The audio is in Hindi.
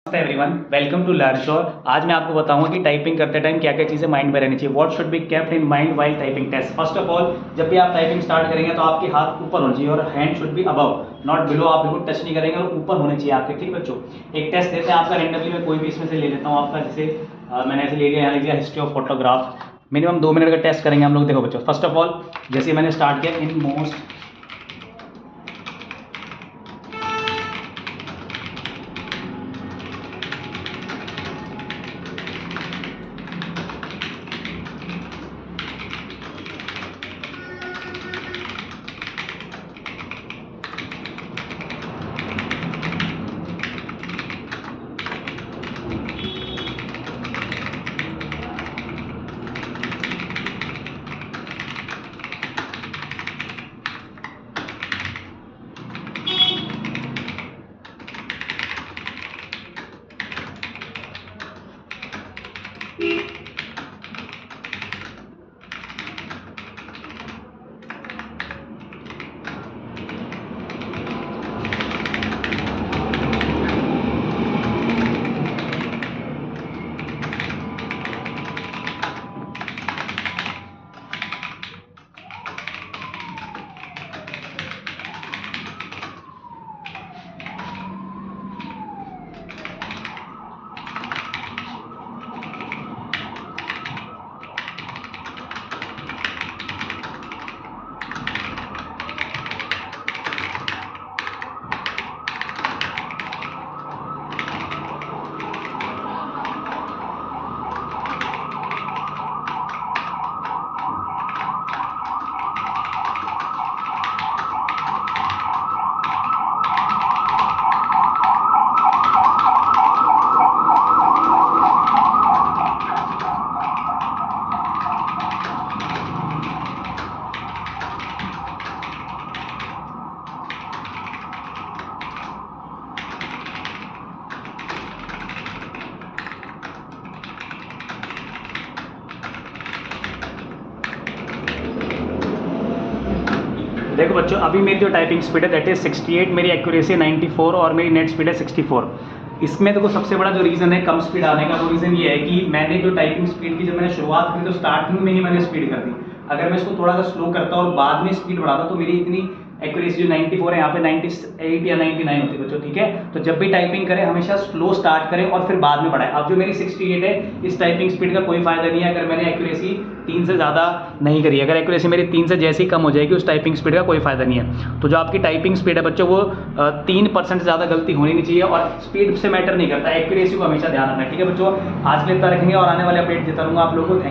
नमस्ते everyone, welcome to learn sure. आज मैं आपको बताऊंगा कि टाइपिंग करते टाइम क्या क्या चीज़ें माइंड में रहनी चाहिए। What should be kept in mind while typing test. First of all, जब भी आप टाइपिंग स्टार्ट करेंगे तो आपके हाथ ऊपर होने चाहिए और hand should be above, not below. आप बिल्कुल टच नहीं करेंगे और ऊपर होने चाहिए आपके। ठीक बच्चों, एक टेस्ट देते हैं आपका रेंडमली। मैं कोई भी इसमें से ले लेता हूँ आपका। जैसे मैंने ऐसे ले लिया, यहाँ लिख दिया history of photograph. Minimum 2 minute का टेस्ट करेंगे हम लोग। देखो बच्चों, फर्स्ट ऑफ ऑल जैसे मैंने स्टार्ट किया, इन मोस्ट देखो बच्चों, अभी मेरी जो टाइपिंग स्पीड है दैट इज 68, मेरी एक्यूरेसी 94 और मेरी नेट स्पीड है 64। इसमें देखो सबसे बड़ा जो रीज़न है कम स्पीड आने का, वो रीज़न ये है कि मैंने जो टाइपिंग स्पीड की जब मैंने शुरुआत की तो स्टार्टिंग में ही मैंने स्पीड कर दी। अगर मैं इसको थोड़ा सा स्लो करता और बाद में स्पीड बढ़ाता तो मेरी इतनी एक्यूरेसी जो 94 है यहाँ पे 98 या 99 होती है बच्चों। ठीक है, तो जब भी टाइपिंग करें हमेशा स्लो स्टार्ट करें और फिर बाद में बढ़ाएं। अब जो मेरी 68 है, इस टाइपिंग स्पीड का कोई फायदा नहीं है अगर मैंने एक्यूरेसी 3 से ज़्यादा नहीं करी। अगर एक्यूरेसी मेरी 3 से जैसे ही कम हो जाएगी, उस टाइपिंग स्पीड का कोई फायदा नहीं है। तो जो आपकी टाइपिंग स्पीड है बच्चों, वो 3% से ज़्यादा गलती होनी नहीं चाहिए और स्पीड से मैटर नहीं करता, एक्यूरेसी को हमेशा ध्यान रखना है। ठीक है बच्चों, आज के लिए इतना रखेंगे और आने वाले अपडेट देता रहूँगा आप लोगों को। Thank you.